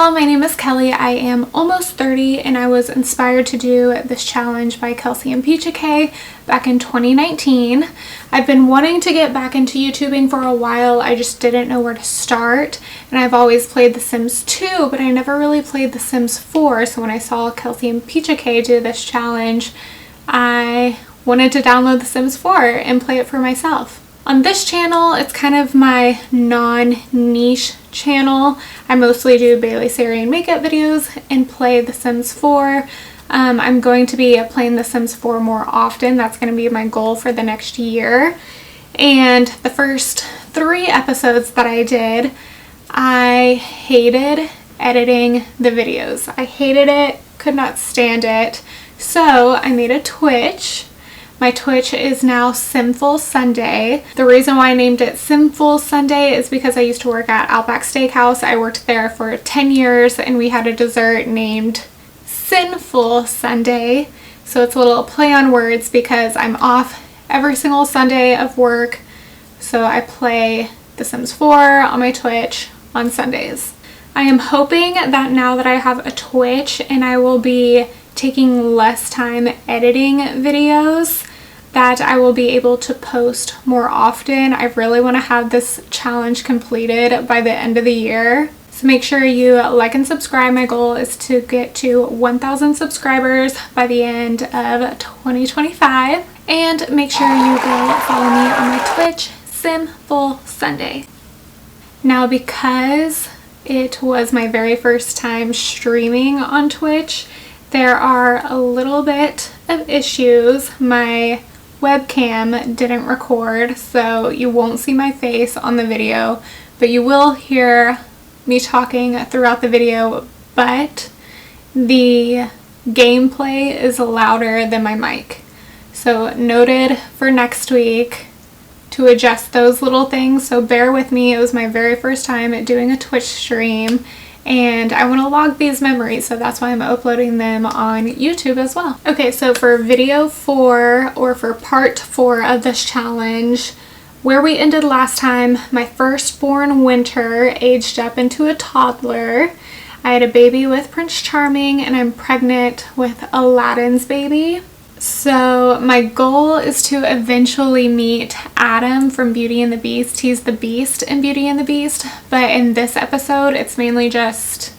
Hello, my name is Kelly. I am almost 30 and I was inspired to do this challenge by Kelsey and Peacha K back in 2019. I've been wanting to get back into YouTubing for a while. I just didn't know where to start, and I've always played The Sims 2, but I never really played The Sims 4. So when I saw Kelsey and Peacha K do this challenge, I wanted to download The Sims 4 and play it for myself. On this channel, it's kind of my non-niche channel. I mostly do Bailey Sarian makeup videos and play The Sims 4. I'm going to be playing The Sims 4 more often. That's going to be my goal for the next year. And the first 3 episodes that I did, I hated editing the videos. I hated it, could not stand it. So I made a Twitch. My Twitch is now SimfulSundae. The reason why I named it SimfulSundae is because I used to work at Outback Steakhouse. I worked there for 10 years and we had a dessert named SimfulSundae. So it's a little play on words because I'm off every single Sunday of work. So I play The Sims 4 on my Twitch on Sundays. I am hoping that now that I have a Twitch and I will be taking less time editing videos, that I will be able to post more often. I really want to have this challenge completed by the end of the year. So make sure you like and subscribe. My goal is to get to 1,000 subscribers by the end of 2025. And make sure you go follow me on my Twitch, SimfulSundae. Now, because it was my very first time streaming on Twitch, there are a little bit of issues. My webcam didn't record, so you won't see my face on the video, but you will hear me talking throughout the video, but the gameplay is louder than my mic. So noted for next week to adjust those little things, so bear with me. It was my very first time doing a Twitch stream, and I want to log these memories, so that's why I'm uploading them on YouTube as well. Okay, so for video 4, or for part 4 of this challenge, where we ended last time, my firstborn Winter aged up into a toddler. I had a baby with Prince Charming, and I'm pregnant with Aladdin's baby. So my goal is to eventually meet Adam from Beauty and the Beast. He's the Beast in Beauty and the Beast, but in this episode it's mainly just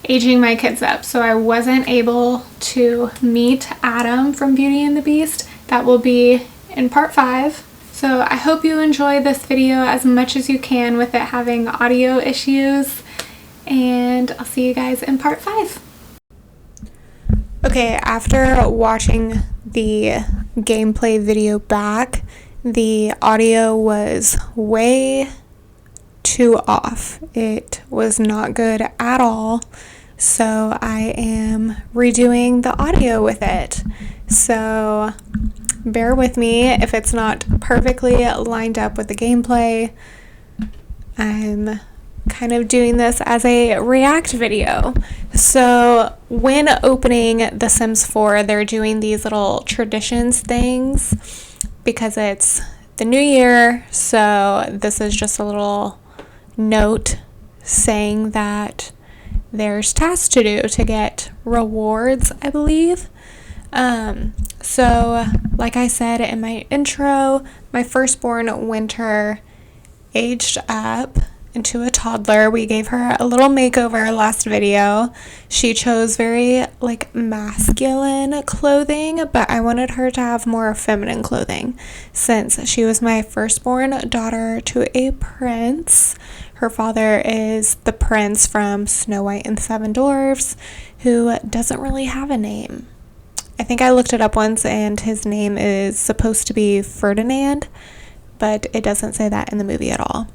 aging my kids up. So I wasn't able to meet Adam from Beauty and the Beast. That will be in part 5. So I hope you enjoy this video as much as you can with it having audio issues, and I'll see you guys in part 5. Okay, after watching the gameplay video back, the audio was way too off. It was not good at all, so I am redoing the audio with it. So bear with me if it's not perfectly lined up with the gameplay. I'm kind of doing this as a react video. So when opening The Sims 4, they're doing these little traditions things because it's the new year. So this is just a little note saying that there's tasks to do to get rewards, I believe. So like I said in my intro, my firstborn Winter aged up into a toddler. We gave her a little makeover last video. She chose very masculine clothing, but I wanted her to have more feminine clothing since she was my firstborn daughter to a prince. Her father is the prince from Snow White and the 7 Dwarfs, who doesn't really have a name. I think I looked it up once and his name is supposed to be Ferdinand, but it doesn't say that in the movie at all.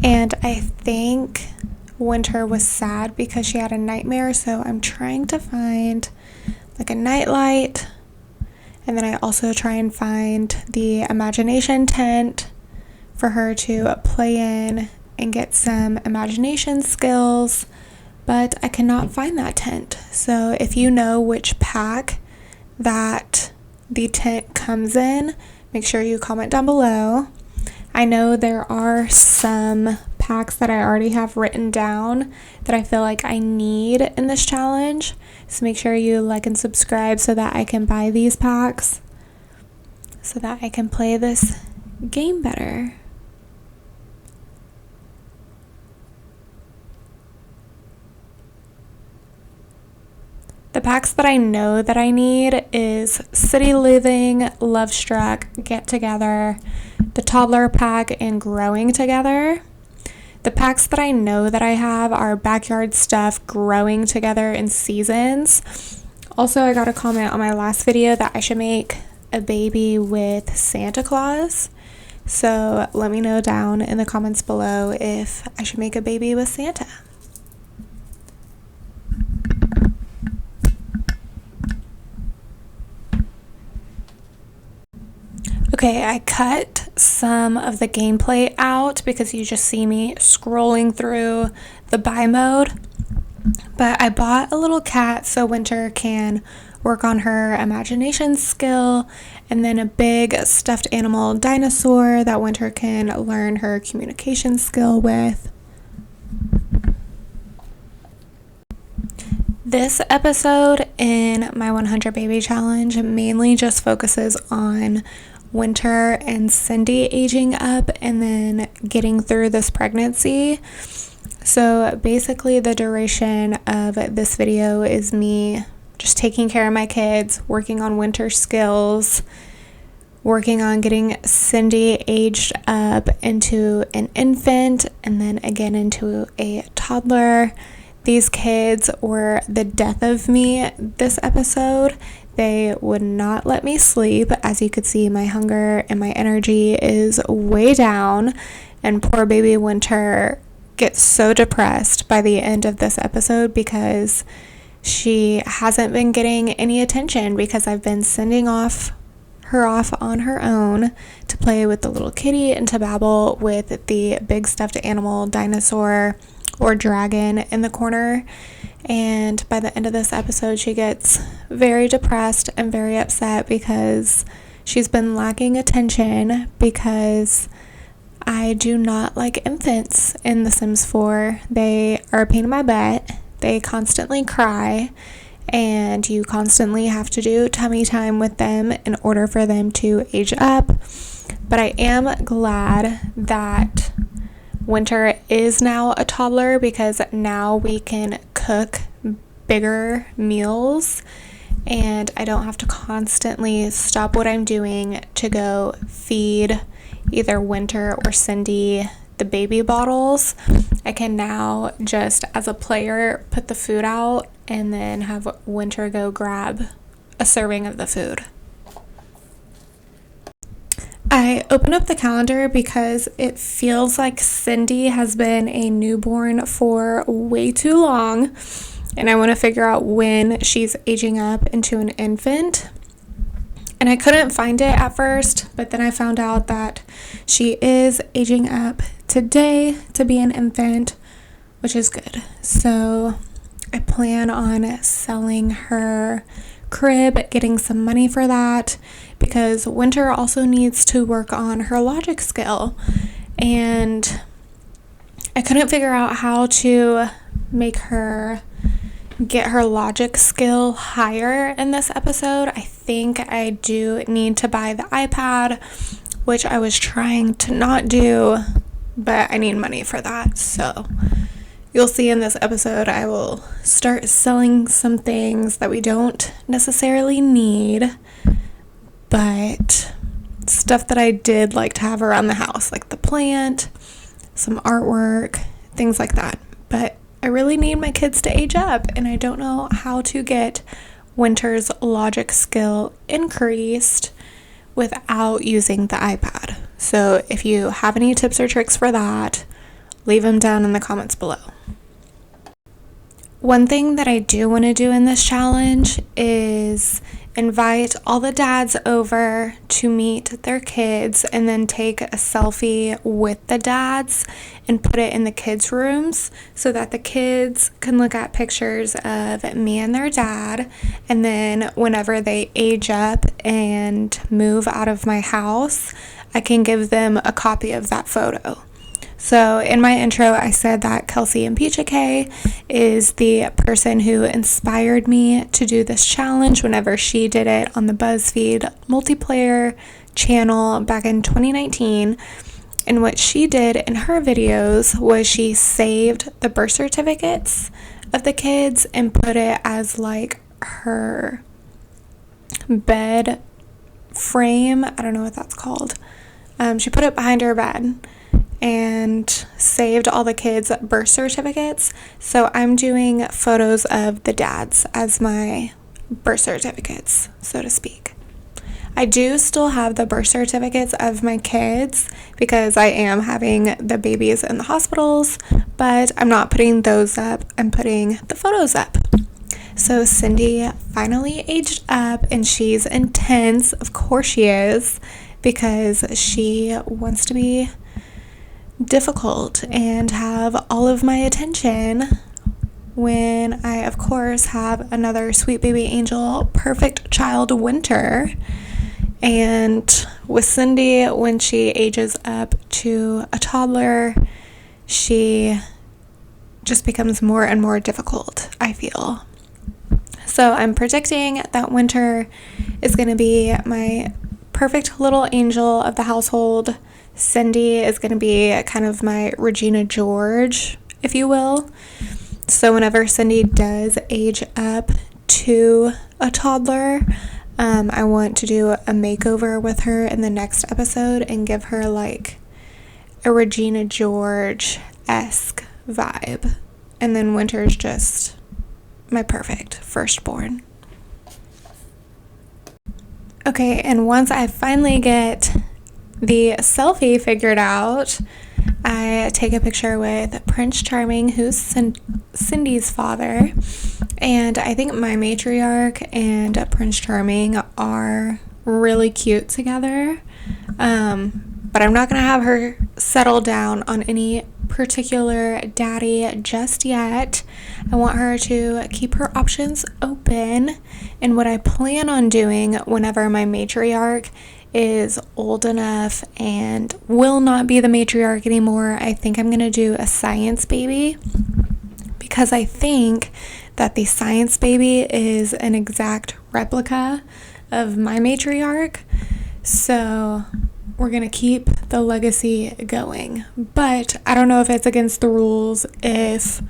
And I think Winter was sad because she had a nightmare, so I'm trying to find a nightlight, and then I also try and find the imagination tent for her to play in and get some imagination skills, but I cannot find that tent. So if you know which pack that the tint comes in, make sure you comment down below. I know there are some packs that I already have written down that I feel like I need in this challenge. So make sure you like and subscribe so that I can buy these packs so that I can play this game better. The packs that I know that I need is City Living, Love Struck, Get Together, the Toddler Pack, and Growing Together. The packs that I know that I have are Backyard Stuff, Growing Together, and Seasons. Also, I got a comment on my last video that I should make a baby with Santa Claus. So let me know down in the comments below if I should make a baby with Santa. Okay, I cut some of the gameplay out because you just see me scrolling through the buy mode. But I bought a little cat so Winter can work on her imagination skill, and then a big stuffed animal dinosaur that Winter can learn her communication skill with. This episode in my 100 Baby Challenge mainly just focuses on Winter and Cindy aging up and then getting through this pregnancy. So basically the duration of this video is me just taking care of my kids, working on Winter skills, working on getting Cindy aged up into an infant and then again into a toddler. These kids were the death of me this episode. They would not let me sleep. As you could see, my hunger and my energy is way down, and poor baby Winter gets so depressed by the end of this episode because she hasn't been getting any attention because I've been sending her off on her own to play with the little kitty and to babble with the big stuffed animal dinosaur or dragon in the corner. And by the end of this episode, she gets very depressed and very upset because she's been lacking attention because I do not like infants in The Sims 4. They are a pain in my butt. They constantly cry, and you constantly have to do tummy time with them in order for them to age up. But I am glad that Winter is now a toddler because now we can cook bigger meals and I don't have to constantly stop what I'm doing to go feed either Winter or Cindy the baby bottles. I can now just as a player put the food out and then have Winter go grab a serving of the food. I opened up the calendar because it feels like Cindy has been a newborn for way too long, and I want to figure out when she's aging up into an infant. And I couldn't find it at first, but then I found out that she is aging up today to be an infant, which is good. So I plan on selling her crib, getting some money for that, because Winter also needs to work on her logic skill, and I couldn't figure out how to make her get her logic skill higher in this episode. I think I do need to buy the iPad, which I was trying to not do, but I need money for that. So you'll see in this episode I will start selling some things that we don't necessarily need, but stuff that I did like to have around the house, like the plant, some artwork, things like that. But I really need my kids to age up, and I don't know how to get Winter's logic skill increased without using the iPad. So if you have any tips or tricks for that, leave them down in the comments below. One thing that I do want to do in this challenge is invite all the dads over to meet their kids and then take a selfie with the dads and put it in the kids' rooms so that the kids can look at pictures of me and their dad, and then whenever they age up and move out of my house, I can give them a copy of that photo. So in my intro, I said that Kelsey and Peacha K is the person who inspired me to do this challenge whenever she did it on the BuzzFeed multiplayer channel back in 2019. And what she did in her videos was she saved the birth certificates of the kids and put it as like her bed frame. I don't know what that's called. She put it behind her bed and saved all the kids' birth certificates. So I'm doing photos of the dads as my birth certificates, so to speak. I do still have the birth certificates of my kids because I am having the babies in the hospitals, but I'm not putting those up. I'm putting the photos up. So Cindy finally aged up and she's intense. Of course she is, because she wants to be difficult and have all of my attention when I, of course, have another sweet baby angel, perfect child, Winter. And with Cindy, when she ages up to a toddler, she just becomes more and more difficult, I feel. So I'm predicting that Winter is going to be my perfect little angel of the household. Cindy is going to be kind of my Regina George, if you will. So whenever Cindy does age up to a toddler, I want to do a makeover with her in the next episode and give her like a Regina George-esque vibe. And then Winter's just my perfect firstborn. Okay, and once I finally get the selfie figured out, I take a picture with Prince Charming, who's Cindy's father, and I think my matriarch and Prince Charming are really cute together, but I'm not going to have her settle down on any particular daddy just yet. I want her to keep her options open, and what I plan on doing whenever my matriarch is old enough and will not be the matriarch anymore, I think I'm going to do a science baby, because I think that the science baby is an exact replica of my matriarch. So we're going to keep the legacy going. But I don't know if it's against the rules if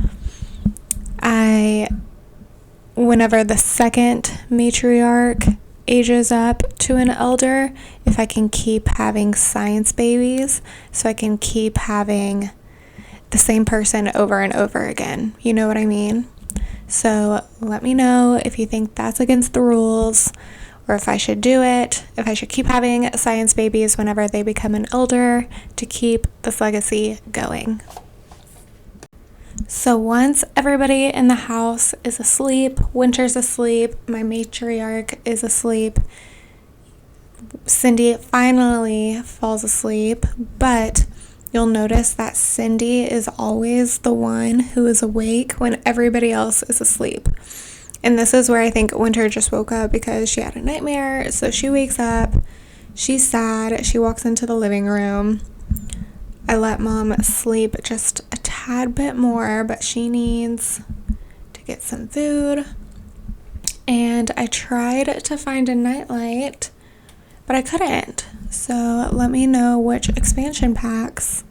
whenever the second matriarch ages up to an elder, if I can keep having science babies, so I can keep having the same person over and over again. You know what I mean? So let me know if you think that's against the rules, or if I should do it, if I should keep having science babies whenever they become an elder to keep this legacy going. So once everybody in the house is asleep, Winter's asleep, my matriarch is asleep, Cindy finally falls asleep, but you'll notice that Cindy is always the one who is awake when everybody else is asleep. And this is where I think Winter just woke up because she had a nightmare. So she wakes up, she's sad, she walks into the living room. I let Mom sleep just a tad bit more, but she needs to get some food. And I tried to find a nightlight, but I couldn't. So let me know which expansion packs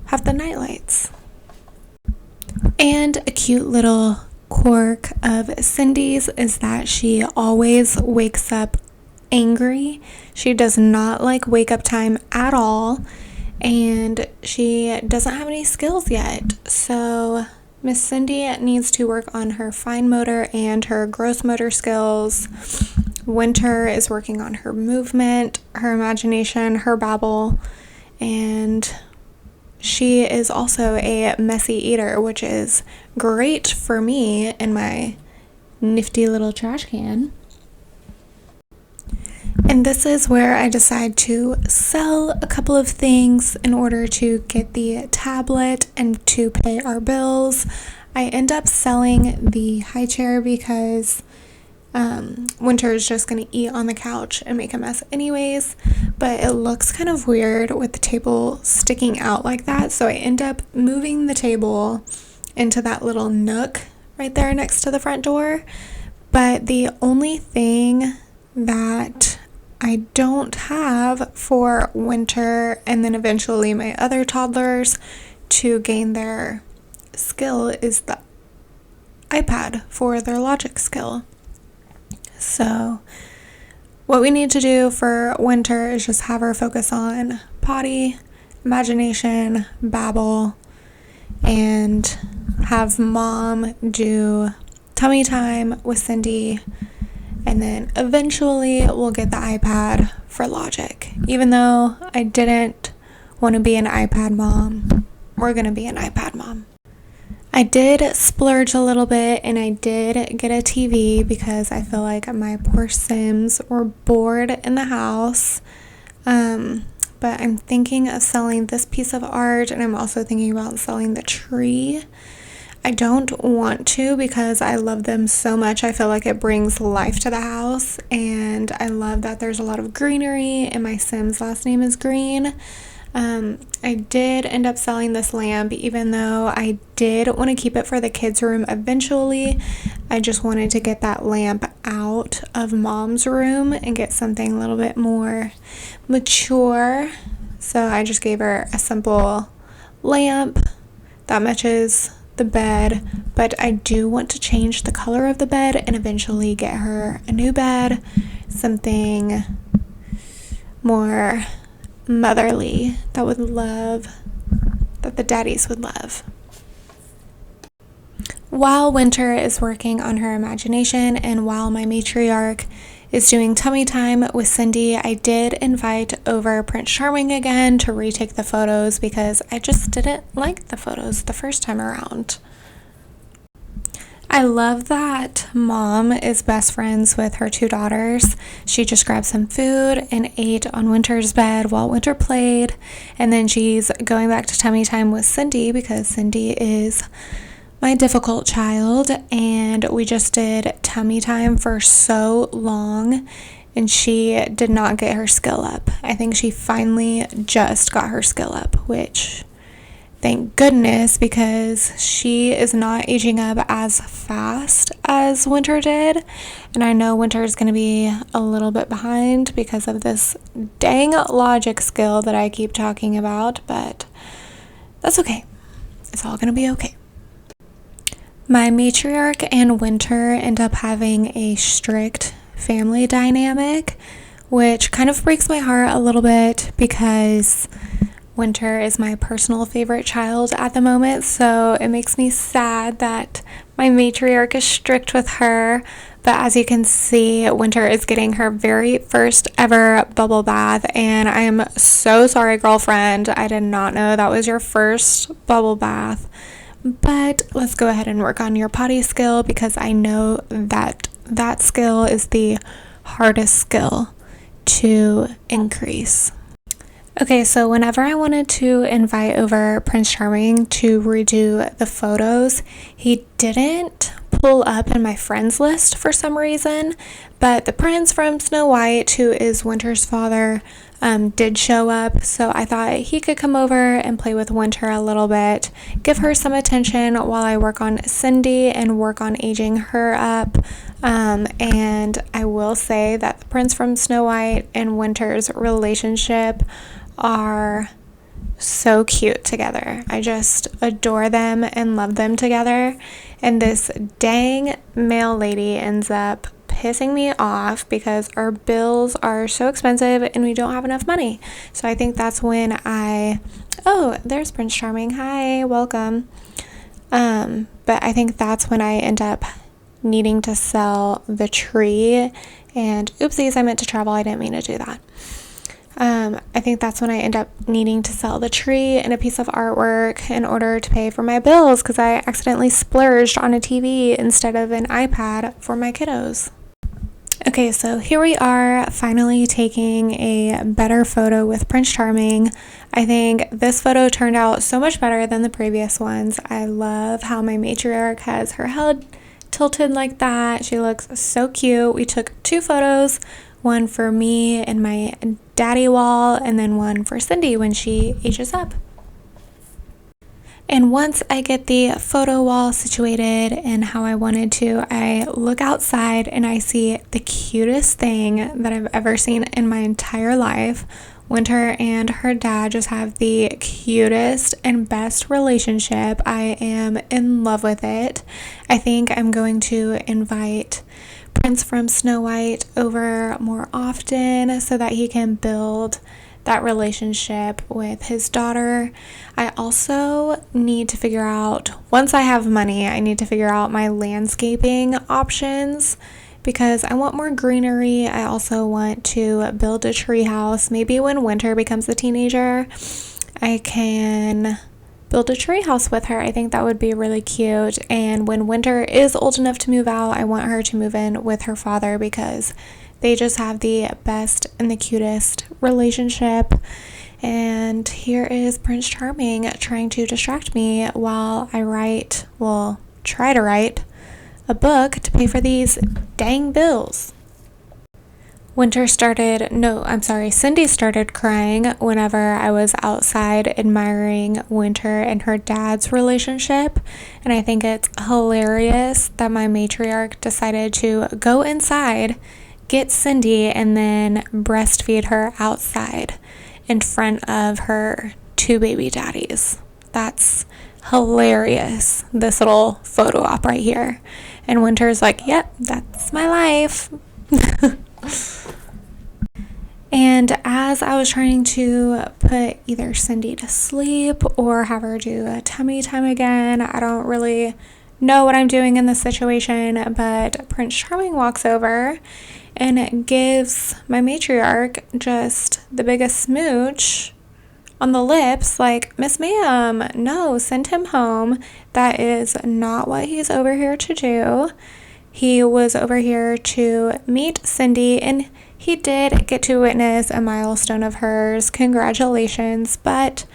have the nightlights. And a cute little quirk of Cindy's is that she always wakes up angry. She does not like wake up time at all, and she doesn't have any skills yet. So Miss Cindy needs to work on her fine motor and her gross motor skills. Winter is working on her movement, her imagination, her babble, and she is also a messy eater, which is great for me in my nifty little trash can. And this is where I decide to sell a couple of things in order to get the tablet and to pay our bills. I end up selling the high chair because Winter is just going to eat on the couch and make a mess anyways, but it looks kind of weird with the table sticking out like that, so I end up moving the table into that little nook right there next to the front door. But the only thing that I don't have for Winter and then eventually my other toddlers to gain their skill is the iPad for their logic skill. So what we need to do for Winter is just have her focus on potty, imagination, babble, and have Mom do tummy time with Cindy, and then eventually we'll get the iPad for logic. Even though I didn't want to be an iPad mom, we're going to be an iPad mom. I did splurge a little bit and I did get a TV because I feel like my poor Sims were bored in the house. But I'm thinking of selling this piece of art, and I'm also thinking about selling the tree. I don't want to because I love them so much. I feel like it brings life to the house, and I love that there's a lot of greenery, and my Sim's last name is Green. I did end up selling this lamp, even though I did want to keep it for the kids' room eventually. I just wanted to get that lamp out of Mom's room and get something a little bit more mature. So I just gave her a simple lamp that matches the bed, but I do want to change the color of the bed and eventually get her a new bed, something more motherly that the daddies would love. While Winter is working on her imagination and while my matriarch is doing tummy time with Cindy, I did invite over Prince Charming again to retake the photos because I just didn't like the photos the first time around. I love that Mom is best friends with her two daughters. She just grabbed some food and ate on Winter's bed while Winter played, and then she's going back to tummy time with Cindy because Cindy is my difficult child, and we just did tummy time for so long and she did not get her skill up. I think she finally just got her skill up, which thank goodness, because she is not aging up as fast as Winter did. And I know Winter is going to be a little bit behind because of this dang logic skill that I keep talking about, but that's okay. It's all going to be okay. My matriarch and Winter end up having a strict family dynamic, which kind of breaks my heart a little bit because Winter is my personal favorite child at the moment, so it makes me sad that my matriarch is strict with her. But as you can see, Winter is getting her very first ever bubble bath, and I am so sorry, girlfriend. I did not know that was your first bubble bath. But let's go ahead and work on your potty skill because I know that that skill is the hardest skill to increase. Okay, so whenever I wanted to invite over Prince Charming to redo the photos, he didn't pull up in my friends list for some reason, but the prince from Snow White, who is Winter's father, did show up, so I thought he could come over and play with Winter a little bit, give her some attention while I work on Cindy and work on aging her up. And I will say that the prince from Snow White and Winter's relationship are so cute together. I just adore them and love them together. And this dang mail lady ends up pissing me off because our bills are so expensive and we don't have enough money. So I think that's when there's Prince Charming. Hi, welcome. But I think that's when I end up needing to sell the tree. And oopsies, I meant to travel. I didn't mean to do that. I think that's when I end up needing to sell the tree and a piece of artwork in order to pay for my bills because I accidentally splurged on a TV instead of an iPad for my kiddos. Okay, so here we are finally taking a better photo with Prince Charming. I think this photo turned out so much better than the previous ones. I love how my matriarch has her head tilted like that. She looks so cute. We took 2 photos, one for me and my daddy wall, and then one for Cindy when she ages up. And once I get the photo wall situated and how I wanted to, I look outside and I see the cutest thing that I've ever seen in my entire life. Winter and her dad just have the cutest and best relationship. I am in love with it. I think I'm going to invite Prince from Snow White over more often so that he can build that relationship with his daughter. I also need to figure out, once I have money, I need to figure out my landscaping options because I want more greenery. I also want to build a tree house. Maybe when Winter becomes a teenager, I can build a tree house with her. I think that would be really cute. And when Winter is old enough to move out, I want her to move in with her father because they just have the best and the cutest relationship. And here is Prince Charming trying to distract me while I try to write a book to pay for these dang bills. Cindy started crying whenever I was outside admiring Winter and her dad's relationship. And I think it's hilarious that my matriarch decided to go inside, get Cindy, and then breastfeed her outside in front of her 2 baby daddies. That's hilarious, this little photo op right here. And Winter's like, yep, that's my life. And as I was trying to put either Cindy to sleep or have her do a tummy time again, I don't really know what I'm doing in this situation, but Prince Charming walks over and gives my matriarch just the biggest smooch on the lips, like, Miss Ma'am, no, send him home. That is not what he's over here to do. He was over here to meet Cindy, and he did get to witness a milestone of hers. Congratulations, but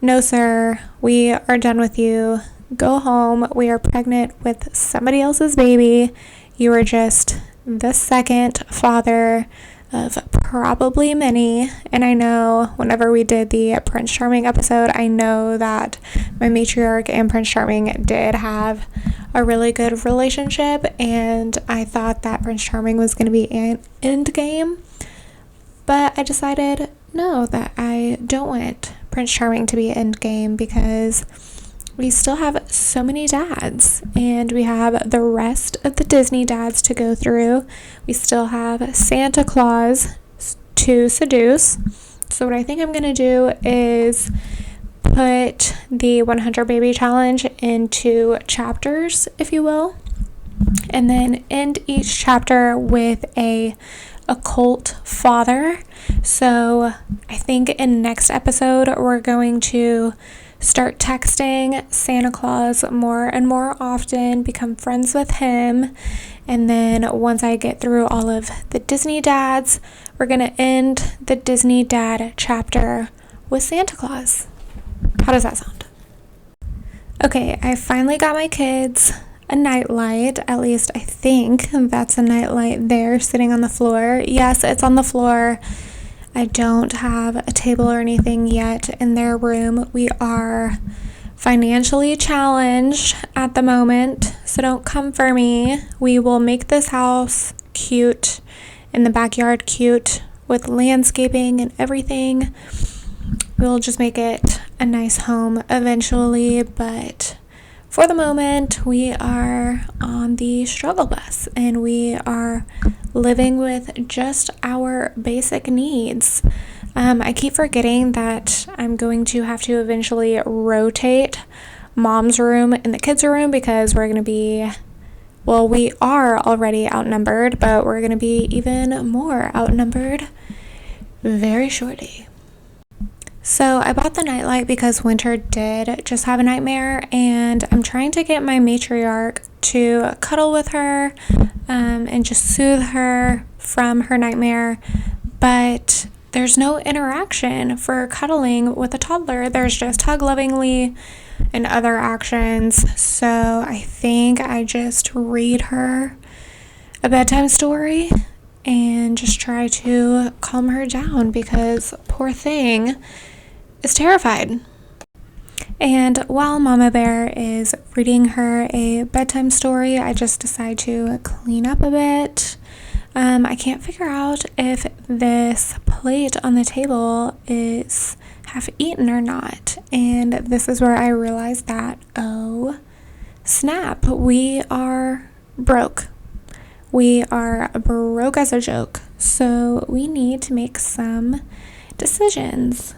no, sir, we are done with you. Go home. We are pregnant with somebody else's baby. You are just the second father of probably many. And I know whenever we did the Prince Charming episode, I know that my matriarch and Prince Charming did have a really good relationship, and I thought that Prince Charming was going to be an end game, but I decided no, that I don't want Prince Charming to be end game because we still have so many dads, and we have the rest of the Disney dads to go through. We still have Santa Claus to seduce. So what I think I'm going to do is put the 100 baby challenge into chapters, if you will, and then end each chapter with a occult father. So I think in next episode we're going to start texting Santa Claus more and more often, become friends with him, and then once I get through all of the Disney dads, we're going to end the Disney dad chapter with Santa Claus. How does that sound? Okay, I finally got my kids a nightlight. At least I think that's a nightlight there sitting on the floor. Yes, it's on the floor. I don't have a table or anything yet in their room. We are financially challenged at the moment, so don't come for me. We will make this house cute, in the backyard cute, with landscaping and everything. We'll just make it a nice home eventually, but for the moment, we are on the struggle bus, and we are living with just our basic needs. I keep forgetting that I'm going to have to eventually rotate mom's room and the kids' room because we're going to be, well, we are already outnumbered, but we're going to be even more outnumbered very shortly. So I bought the nightlight because Winter did just have a nightmare, and I'm trying to get my matriarch to cuddle with her and just soothe her from her nightmare, but there's no interaction for cuddling with a toddler. There's just hug lovingly and other actions. So I think I just read her a bedtime story and just try to calm her down, because poor thing is terrified. And while Mama Bear is reading her a bedtime story, I just decide to clean up a bit. I can't figure out if this plate on the table is half eaten or not. And this is where I realized that, oh snap, we are broke. We are broke as a joke. So we need to make some decisions.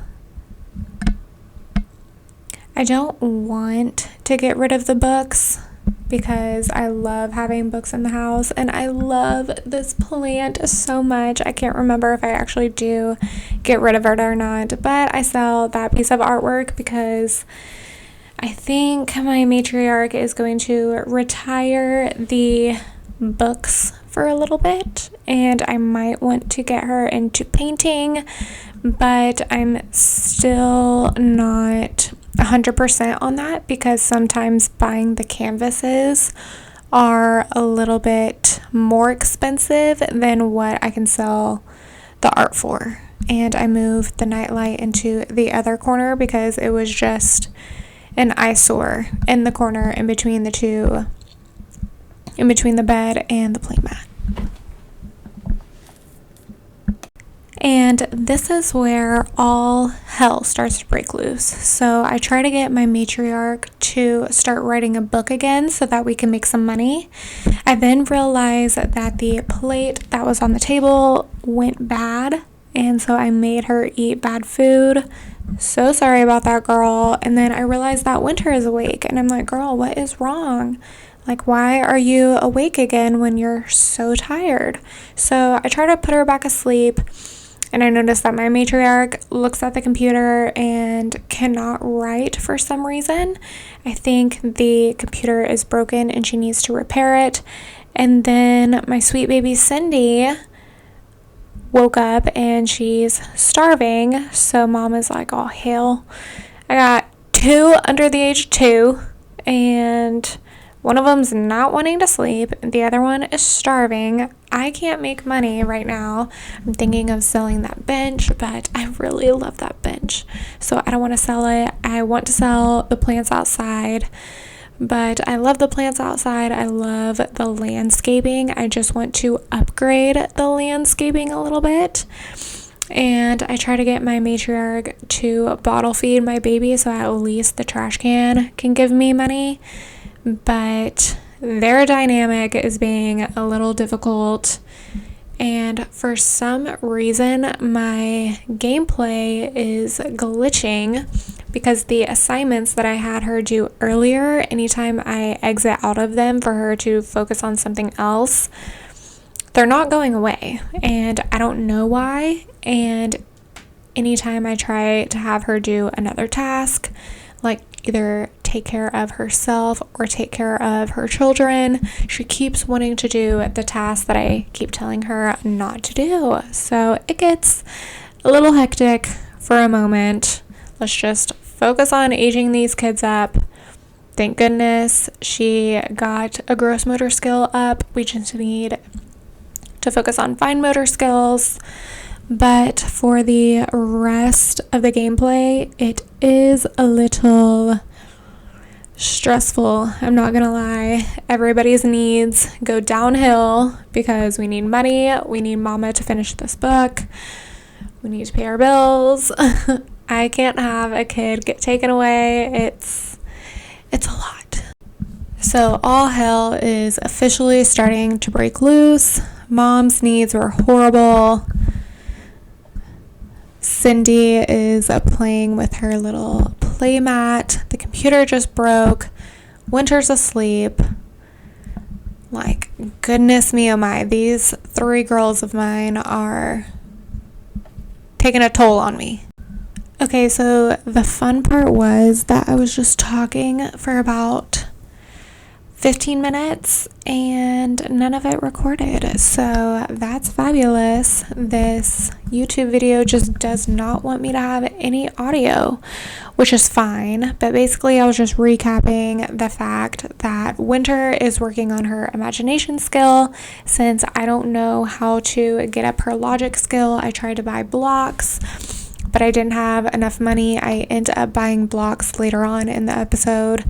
I don't want to get rid of the books because I love having books in the house, and I love this plant so much. I can't remember if I actually do get rid of it or not, but I sell that piece of artwork because I think my matriarch is going to retire the books for a little bit, and I might want to get her into painting, but I'm still not 100% on that because sometimes buying the canvases are a little bit more expensive than what I can sell the art for. And I moved the nightlight into the other corner because it was just an eyesore in the corner in between the two, in between the bed and the playmat. And this is where all hell starts to break loose. So I try to get my matriarch to start writing a book again so that we can make some money. I then realized that the plate that was on the table went bad, and so I made her eat bad food. So sorry about that, girl. And then I realized that Winter is awake, and I'm like, girl, what is wrong? Like, why are you awake again when you're so tired? So I try to put her back asleep. And I noticed that my matriarch looks at the computer and cannot write for some reason. I think the computer is broken and she needs to repair it. And then my sweet baby Cindy woke up and she's starving. So mom is like, oh, hell. I got 2 under the age of 2, and one of them's not wanting to sleep. The other one is starving. I can't make money right now. I'm thinking of selling that bench, but I really love that bench. So I don't want to sell it. I want to sell the plants outside, but I love the plants outside. I love the landscaping. I just want to upgrade the landscaping a little bit. And I try to get my matriarch to bottle feed my baby so at least the trash can give me money. But their dynamic is being a little difficult, and for some reason my gameplay is glitching because the assignments that I had her do earlier, anytime I exit out of them for her to focus on something else, they're not going away, and I don't know why. And anytime I try to have her do another task, like either take care of herself or take care of her children, she keeps wanting to do the task that I keep telling her not to do. So it gets a little hectic for a moment. Let's just focus on aging these kids up. Thank goodness she got a gross motor skill up. We just need to focus on fine motor skills. But for the rest of the gameplay, it is a little stressful. I'm not gonna lie. Everybody's needs go downhill because we need money. We need mama to finish this book. We need to pay our bills. I can't have a kid get taken away. It's a lot. So all hell is officially starting to break loose. Mom's needs were horrible. Cindy is playing with her little play mat. The computer just broke. Winter's asleep. Like, goodness me, oh my. These 3 girls of mine are taking a toll on me. Okay, so the fun part was that I was just talking for about 15 minutes and none of it recorded. So that's fabulous. This YouTube video just does not want me to have any audio, which is fine. But basically I was just recapping the fact that Winter is working on her imagination skill. Since I don't know how to get up her logic skill, I tried to buy blocks, but I didn't have enough money. I ended up buying blocks later on in the episode.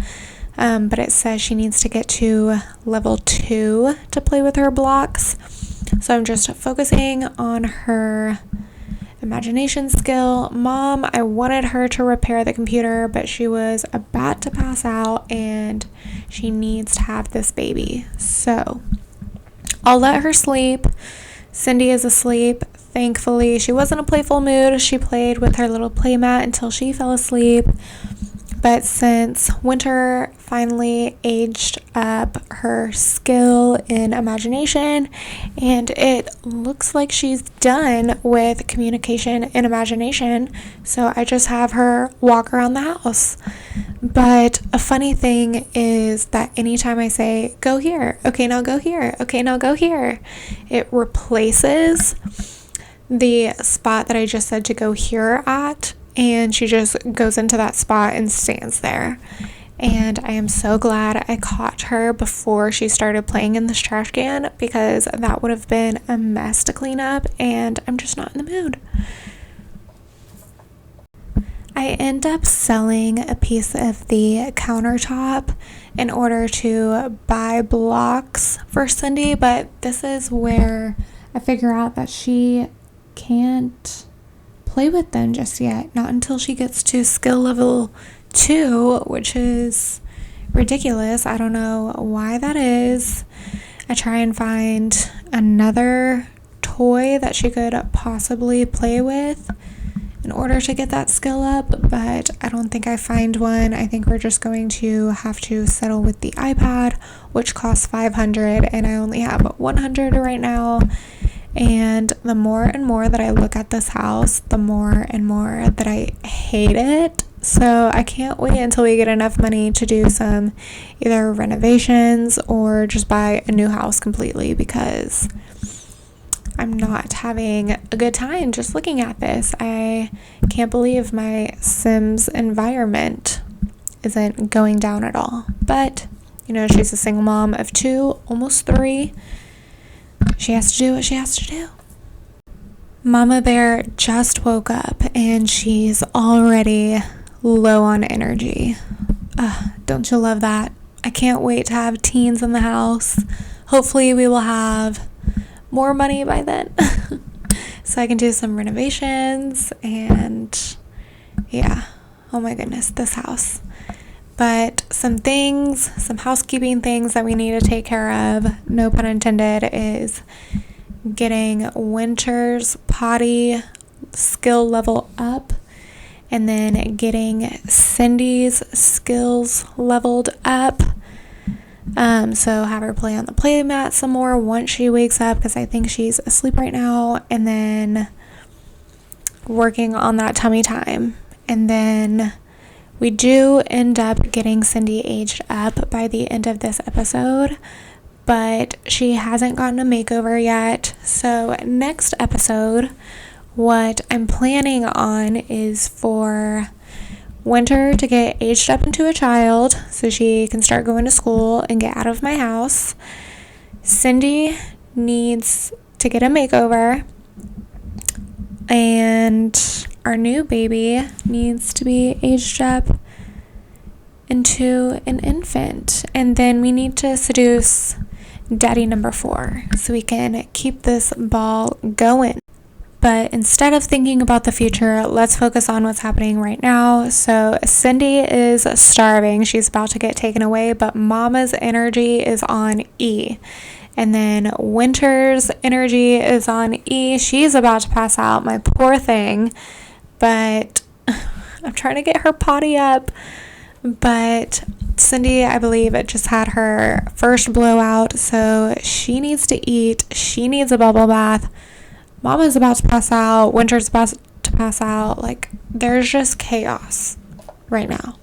But it says she needs to get to level 2 to play with her blocks. So I'm just focusing on her imagination skill. Mom, I wanted her to repair the computer, but she was about to pass out and she needs to have this baby. So I'll let her sleep. Cindy is asleep. Thankfully, she was in a playful mood. She played with her little playmat until she fell asleep. But since Winter finally aged up her skill in imagination, and it looks like she's done with communication and imagination, so I just have her walk around the house. But a funny thing is that anytime I say, go here, okay, now go here, okay, now go here, it replaces the spot that I just said to go here at. And she just goes into that spot and stands there. And I am so glad I caught her before she started playing in this trash can, because that would have been a mess to clean up, and I'm just not in the mood. I end up selling a piece of the countertop in order to buy blocks for Cindy, but this is where I figure out that she can't play with them just yet, not until she gets to skill level 2, which is ridiculous. I don't know why that is. I try and find another toy that she could possibly play with in order to get that skill up, but I don't think I find one. I think we're just going to have to settle with the iPad, which costs $500, and I only have $100 right now. And the more and more that I look at this house, the more and more that I hate it. So I can't wait until we get enough money to do some either renovations or just buy a new house completely, because I'm not having a good time just looking at this. I can't believe my Sims environment isn't going down at all. But, you know, she's a single mom of 2, almost 3. She has to do what she has to do. Mama Bear just woke up and she's already low on energy. Don't you love that? I can't wait to have teens in the house. Hopefully we will have more money by then so I can do some renovations, and yeah, oh my goodness, this house. But some housekeeping things that we need to take care of, no pun intended, is getting Winter's potty skill level up, and then getting Cindy's skills leveled up. So have her play on the play mat some more once she wakes up, because I think she's asleep right now, and then working on that tummy time. And then we do end up getting Cindy aged up by the end of this episode, but she hasn't gotten a makeover yet. So next episode, what I'm planning on is for Winter to get aged up into a child so she can start going to school and get out of my house. Cindy needs to get a makeover, and our new baby needs to be aged up into an infant. And then we need to seduce daddy number 4 so we can keep this ball going. But instead of thinking about the future, let's focus on what's happening right now. So Cindy is starving. She's about to get taken away, but Mama's energy is on E. And then Winter's energy is on E. She's about to pass out, my poor thing. But I'm trying to get her potty up. But Cindy, I believe, it just had her first blowout, so she needs to eat. She needs a bubble bath. Mama's about to pass out. Winter's about to pass out. Like, there's just chaos right now.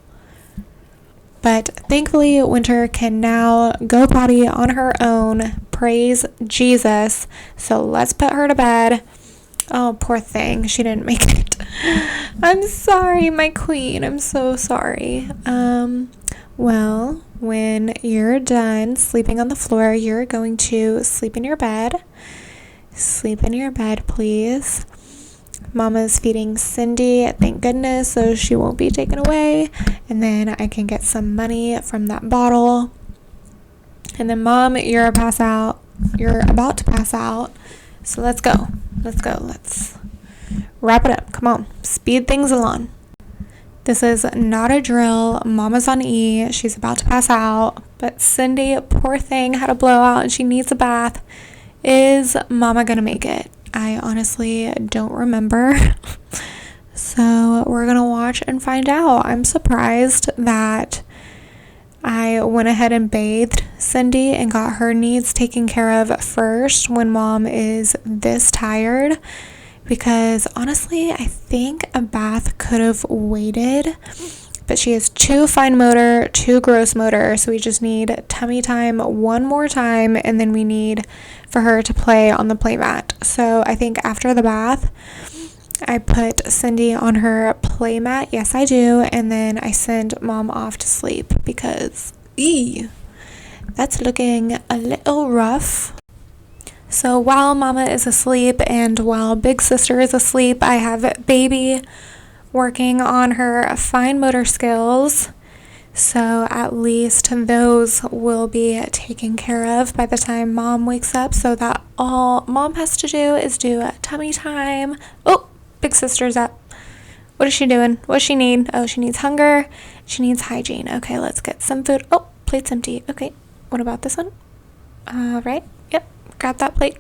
But thankfully, Winter can now go potty on her own. Praise Jesus. So let's put her to bed. Oh, poor thing. She didn't make it. I'm sorry, my queen. I'm so sorry. Well, when you're done sleeping on the floor, you're going to sleep in your bed. Sleep in your bed, please. Mama's feeding Cindy, thank goodness, so she won't be taken away. And then I can get some money from that bottle. And then, Mom, you're about to pass out. So let's go. Let's wrap it up. Come on. Speed things along. This is not a drill. Mama's on E. She's about to pass out. But Cindy, poor thing, had a blowout and she needs a bath. Is Mama gonna make it? I honestly don't remember. So we're going to watch and find out. I'm surprised that I went ahead and bathed Cindy and got her needs taken care of first when Mom is this tired. Because honestly, I think a bath could have waited. But she is too fine motor, too gross motor. So we just need tummy time one more time. And then we need for her to play on the playmat. So I think after the bath, I put Cindy on her playmat. Yes, I do. And then I send Mom off to sleep because that's looking a little rough. So while Mama is asleep and while Big Sister is asleep, I have Baby working on her fine motor skills. So at least those will be taken care of by the time Mom wakes up, so that all Mom has to do is do tummy time. Oh, Big Sister's up. What is she doing? What does she need? Oh, she needs hunger. She needs hygiene. Okay, let's get some food. Oh, plate's empty. Okay, what about this one? Right? Yep, grab that plate.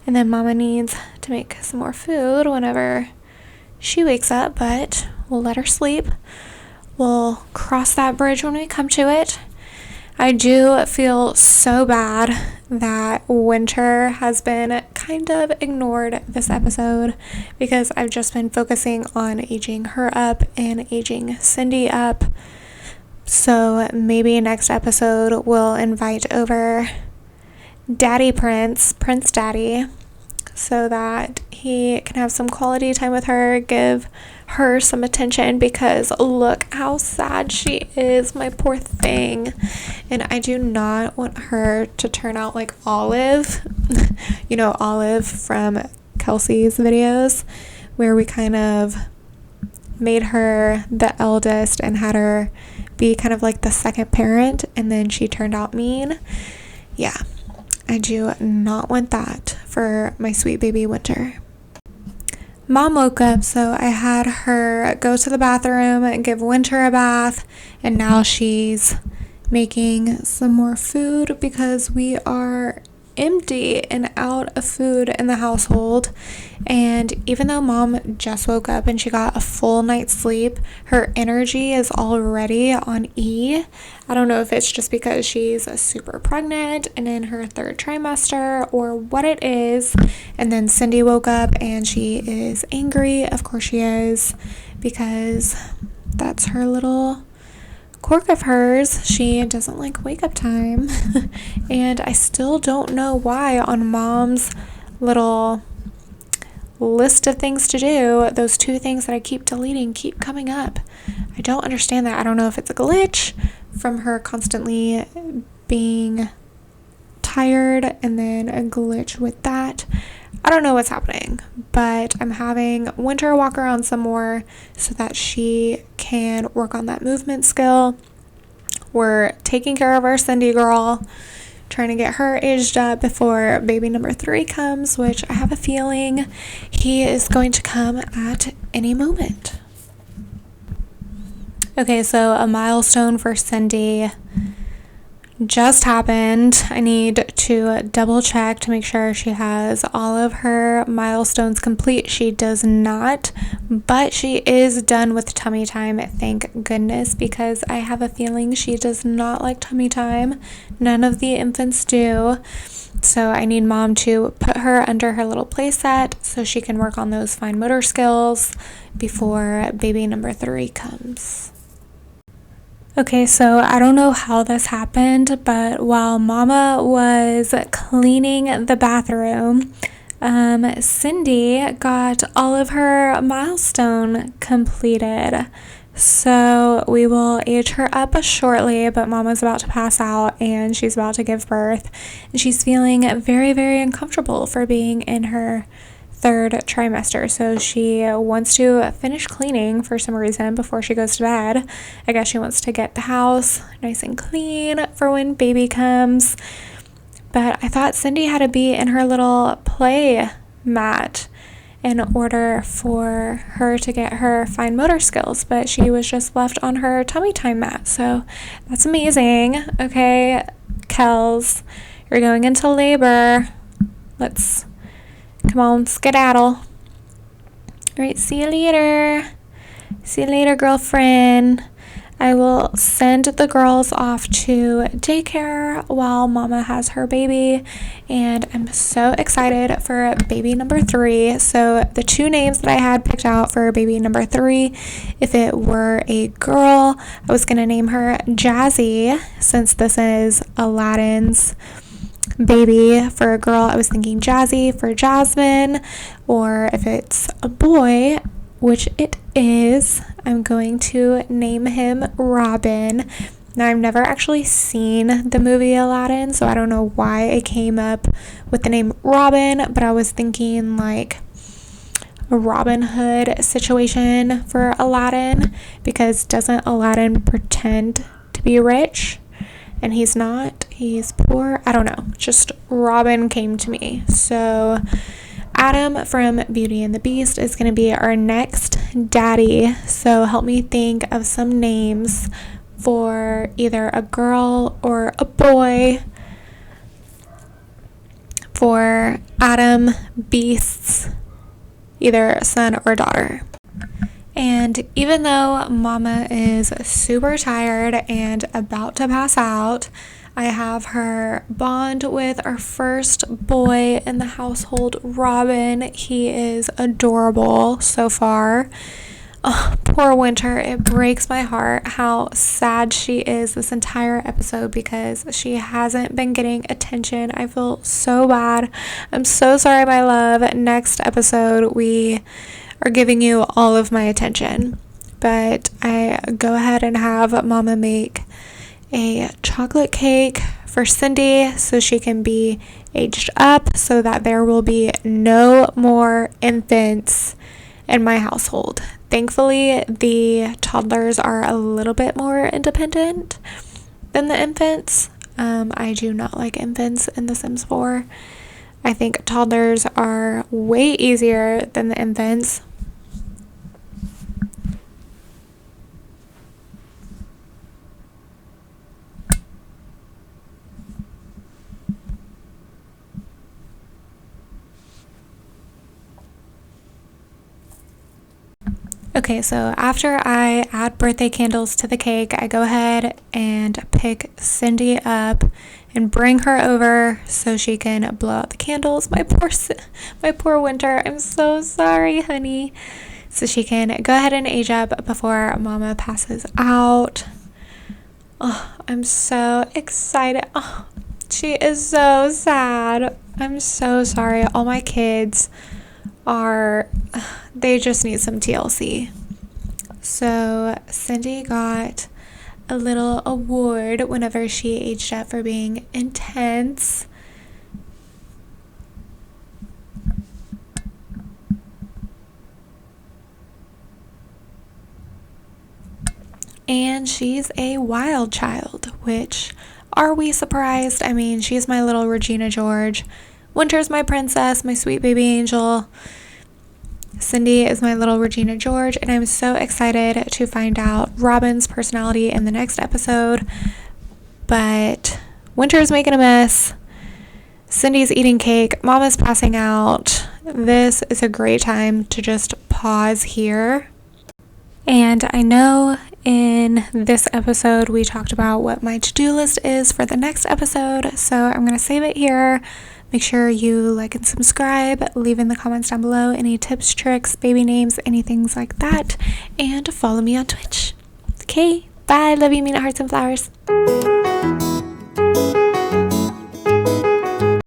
And then Mama needs to make some more food whenever she wakes up, but we'll let her sleep. We'll cross that bridge when we come to it. I do feel so bad that Winter has been kind of ignored this episode because I've just been focusing on aging her up and aging Cindy up. So maybe next episode we'll invite over Daddy Prince Daddy, so that he can have some quality time with her, give her some attention, because look how sad she is, my poor thing. And I do not want her to turn out like Olive. You know, Olive from Kelsey's videos, where we kind of made her the eldest and had her be kind of like the second parent, and then she turned out mean. Yeah, I do not want that for my sweet baby Winter. Mom woke up, so I had her go to the bathroom and give Winter a bath, and now she's making some more food because we are empty and out of food in the household. And even though Mom just woke up and she got a full night's sleep, her energy is already on E. I don't know if it's just because she's super pregnant and in her third trimester or what it is. And then Cindy woke up and she is angry. Of course she is, because that's her little quirk of hers. She doesn't like wake up time. And I still don't know why on Mom's little list of things to do, those 2 things that I keep deleting keep coming up. I don't understand that. I don't know if it's a glitch from her constantly being tired and then a glitch with that. I don't know what's happening, but I'm having Winter walk around some more so that she can work on that movement skill. We're taking care of our Cindy girl, trying to get her aged up before baby number 3 comes, which I have a feeling he is going to come at any moment. Okay, so a milestone for Cindy just happened. I need to double check to make sure she has all of her milestones complete. She does not, but she is done with tummy time, thank goodness, because I have a feeling she does not like tummy time. None of the infants do. So I need mom to put her under her little play set so she can work on those fine motor skills before baby number 3 comes. Okay, so I don't know how this happened, but while mama was cleaning the bathroom, Cindy got all of her milestone completed. So we will age her up shortly, but mama's about to pass out and she's about to give birth. And she's feeling very, very uncomfortable for being in her 3rd trimester. So she wants to finish cleaning for some reason before she goes to bed. I guess she wants to get the house nice and clean for when baby comes. But I thought Cindy had to be in her little play mat in order for her to get her fine motor skills, but she was just left on her tummy time mat. So that's amazing. Okay, Kels, you're going into labor. Come on, skedaddle. All right, see you later. See you later, girlfriend. I will send the girls off to daycare while mama has her baby, and I'm so excited for baby number 3. So the 2 names that I had picked out for baby number 3, if it were a girl, I was going to name her Jazzy, since this is Aladdin's baby. For a girl, I was thinking Jazzy for Jasmine, or if it's a boy, which it is, I'm going to name him Robin. Now, I've never actually seen the movie Aladdin, so I don't know why I came up with the name Robin, but I was thinking like a Robin Hood situation for Aladdin, because doesn't Aladdin pretend to be rich? And he's not, he's poor. I don't know, just Robin came to me. So Adam from Beauty and the Beast is going to be our next daddy. So help me think of some names for either a girl or a boy for Adam Beast's either son or daughter. And even though mama is super tired and about to pass out, I have her bond with our first boy in the household, Robin. He is adorable so far. Oh, poor Winter. It breaks my heart how sad she is this entire episode because she hasn't been getting attention. I feel so bad. I'm so sorry, my love. Next episode, we are giving you all of my attention. But I go ahead and have mama make a chocolate cake for Cindy so she can be aged up, so that there will be no more infants in my household. Thankfully, the toddlers are a little bit more independent than the infants. I do not like infants in The Sims 4. I think toddlers are way easier than the infants. Okay, so after I add birthday candles to the cake, I go ahead and pick Cindy up and bring her over so she can blow out the candles. My poor Winter. I'm so sorry, honey. So she can go ahead and age up before mama passes out. Oh, I'm so excited. Oh, she is so sad. I'm so sorry. All my kids they just need some TLC. So Cindy got a little award whenever she aged up for being intense. And she's a wild child, which, are we surprised? I mean, she's my little Regina George. Winter's my princess, my sweet baby angel. Cindy is my little Regina George, and I'm so excited to find out Robin's personality in the next episode. But Winter's making a mess. Cindy's eating cake. Mama's passing out. This is a great time to just pause here. And I know in this episode we talked about what my to-do list is for the next episode, so I'm going to save it here. Make sure you like and subscribe, leave in the comments down below any tips, tricks, baby names, anything like that, and follow me on Twitch. Okay, bye. Love you, mean it, hearts and flowers.